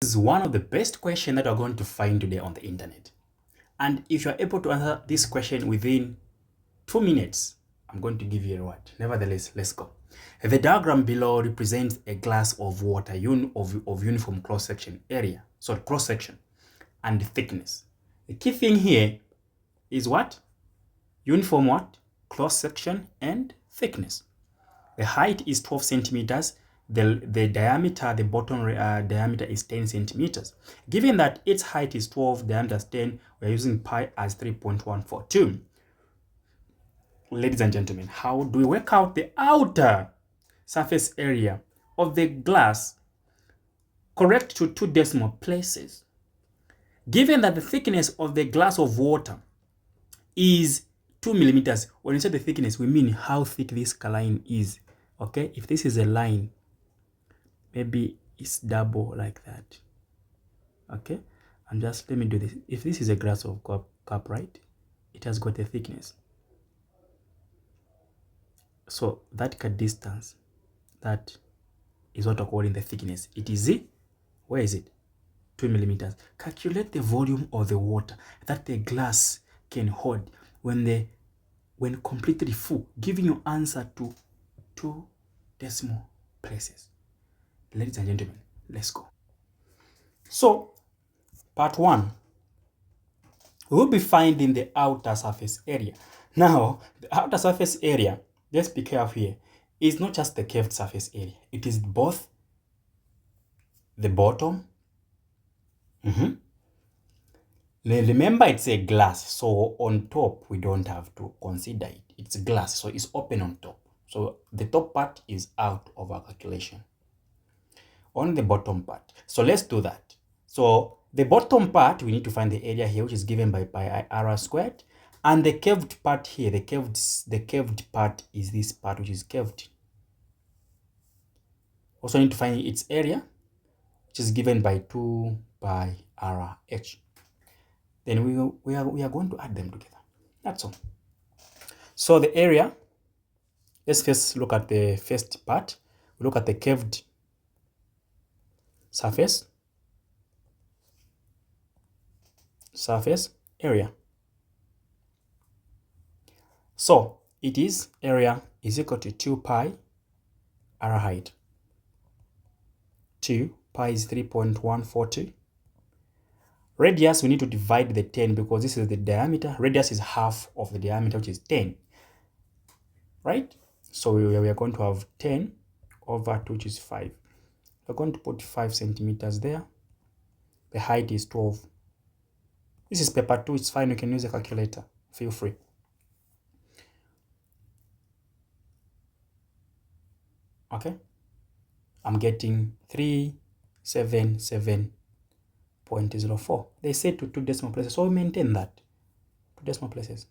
This is one of the best questions that you're going to find today on the internet. And if you're able to answer this question within 2 minutes, I'm going to give you a reward. Nevertheless, let's go. The diagram below represents a glass of water of uniform cross-section area. So cross-section and thickness. The key thing here is what? Uniform what? Cross-section and thickness. The height is 12 centimeters. The diameter, the bottom diameter is 10 centimeters. Given that its height is 12, diameter is 10, we're using pi as 3.142. Ladies and gentlemen, how do we work out the outer surface area of the glass correct to 2 decimal places? Given that the thickness of the glass of water is 2 millimeters, when we say the thickness, we mean how thick this line is. Okay, if this is a line, maybe it's double like that. Okay, and just let me do this. If this is a glass of cup, right, it has got a thickness. So that distance, that is what we're calling the thickness. It is where is it? 2 millimeters. Calculate the volume of the water that the glass can hold when completely full, giving you answer to 2 decimal places. Ladies and gentlemen, let's go. So, part 1, we'll be finding the outer surface area. Now, the outer surface area, let's be careful here, is not just the curved surface area. It is both the bottom. Remember, it's a glass, so on top, we don't have to consider it. It's glass, so it's open on top. So the top part is out of our calculation. On the bottom part. So let's do that. So the bottom part, we need to find the area here, which is given by pi r squared. And the curved part here, the curved part is this part, which is curved. Also need to find its area, which is given by 2 pi r h. Then we are going to add them together. That's all. So the area, let's first look at the first part. We look at the curved surface area. So it is area is equal to 2 pi r height. 2 pi is 3.142. Radius, we need to divide the 10 because this is the diameter. Radius is half of the diameter, which is 10. Right? So we are going to have 10 over 2, which is 5. We're going to put 5 centimeters there. The height is 12. This is paper 2. It's fine. You can use a calculator. Feel free. Okay. I'm getting 377.04. They say to 2 decimal places. So we maintain that. 2 decimal places.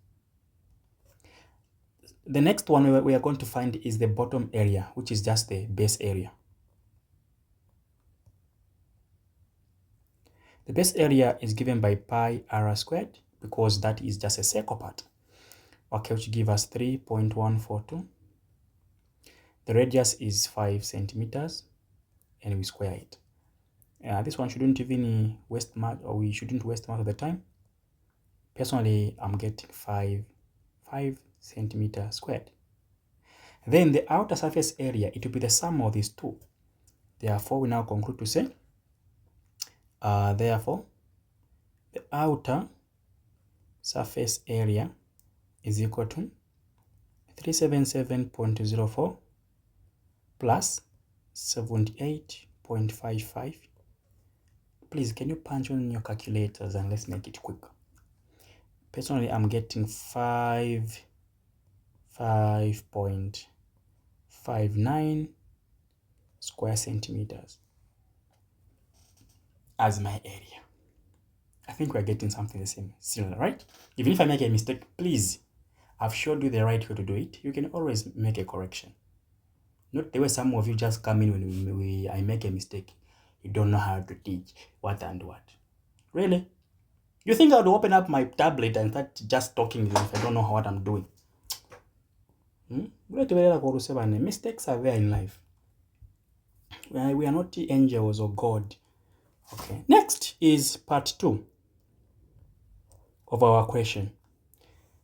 The next one we are going to find is the bottom area, which is just the base area. The base area is given by pi r squared because that is just a circle part. Okay, which gives us 3.142. The radius is 5 centimeters and we square it. This one shouldn't even waste much, or we shouldn't waste much of the time. Personally, I'm getting 5 centimeters squared. Then the outer surface area, it will be the sum of these two. Therefore, we now conclude to say, therefore, the outer surface area is equal to 377.04 plus 78.55. Please, can you punch on your calculators and let's make it quick. Personally, I'm getting 5.59 square centimeters as my area. I think we're getting something the same, similar, right? Even if I make a mistake, please, I've showed you the right way to do it. You can always make a correction. Not the way some of you just come in when I make a mistake. You don't know how to teach what and what. Really? You think I would open up my tablet and start just talking if I don't know what I'm doing? Mistakes are there in life. We are not angels or God Okay, next is part 2 of our question.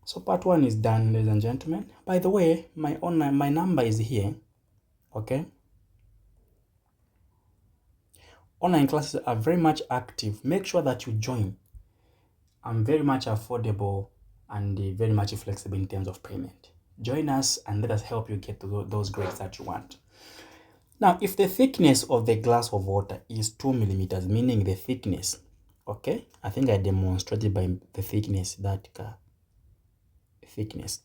So part 1 is done, ladies and gentlemen. By the way, my number is here. Okay, online classes are very much active. Make sure that you join. I'm very much affordable and very much flexible in terms of payment. Join us and let us help you get to those grades that you want. Now, if the thickness of the glass of water is 2 millimeters, meaning the thickness, okay, I think I demonstrated by the thickness that thickness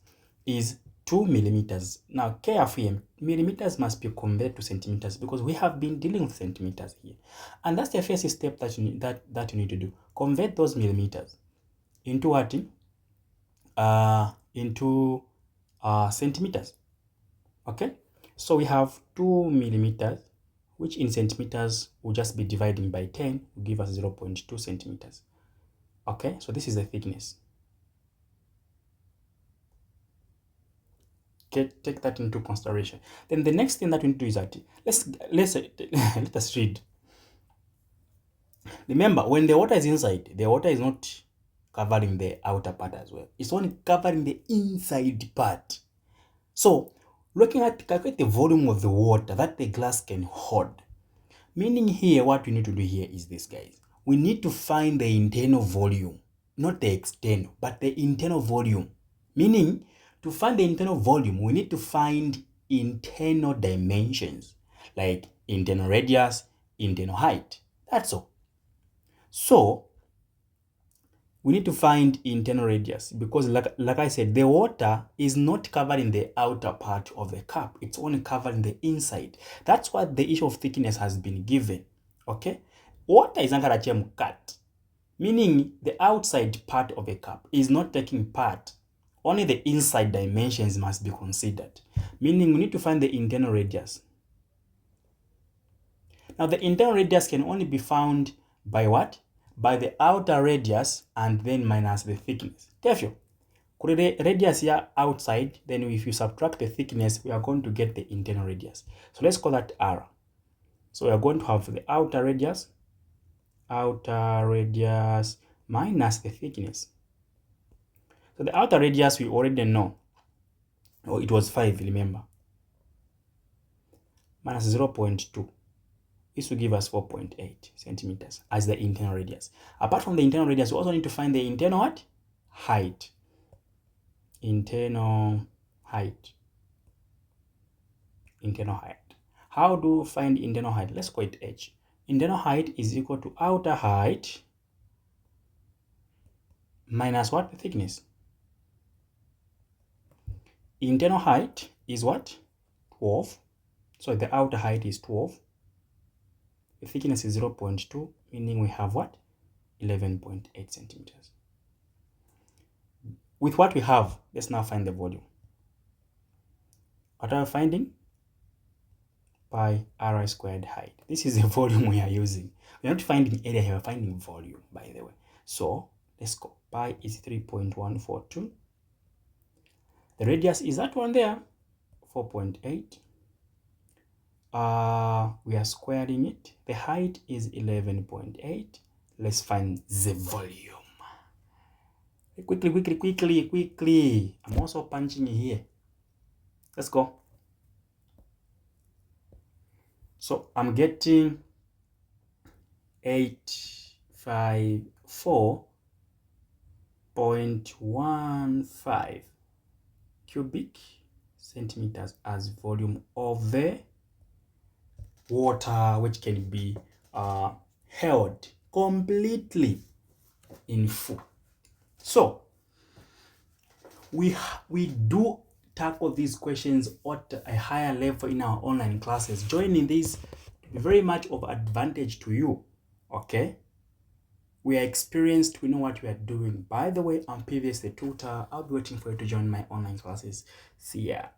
is 2 millimeters. Now, carefully, millimeters must be converted to centimeters because we have been dealing with centimeters here, and that's the first step that you need to do. Convert those millimeters into what? Into centimeters. Okay, so we have 2 millimeters, which in centimeters will just be dividing by 10, will give us 0.2 centimeters. Okay, so this is the thickness. Okay, take that into consideration. Then the next thing that we need to do is that let us read. Remember, when the water is inside, the water is not covering the outer part as well. It's only covering the inside part. So, looking at calculate the volume of the water that the glass can hold. Meaning here, what we need to do here is this, guys. We need to find the internal volume, not the external, but the internal volume. Meaning, to find the internal volume, we need to find internal dimensions, like internal radius, internal height. That's all. So, we need to find internal radius because like I said, the water is not covering the outer part of the cup. It's only covering the inside. That's what the issue of thickness has been given. Okay? Water is cut, meaning the outside part of a cup is not taking part. Only the inside dimensions must be considered. Meaning we need to find the internal radius. Now the internal radius can only be found by what? By the outer radius and then minus the thickness. Therefore, the radius here outside, then if you subtract the thickness, we are going to get the internal radius. So let's call that R. So we are going to have the outer radius minus the thickness. So the outer radius we already know. Oh, it was 5, remember. Minus 0.2. This will give us 4.8 centimeters as the internal radius. Apart from the internal radius, we also need to find the internal what? Height. Internal height. Internal height. How do we find internal height? Let's call it H. Internal height is equal to outer height minus what? The thickness. Internal height is what? 12. So the outer height is 12. The thickness is 0.2, meaning we have what? 11.8 centimeters. With what we have, let's now find the volume. What are we finding? Pi r squared height. This is the volume we are using. We're not finding area here, we're finding volume, by the way. So let's go. Pi is 3.142. The radius is that one there, 4.8. We are squaring it. The height is 11.8. Let's find the volume. Quickly. I'm also punching here. Let's go. So I'm getting 854.15 cubic centimeters as volume of the water, which can be held completely in full. So we do tackle these questions at a higher level in our online classes. Joining this will be very much of advantage to you. Okay, we are experienced, we know what we are doing. By the way, I'm PVS the tutor. I'll be waiting for you to join my online classes. See ya.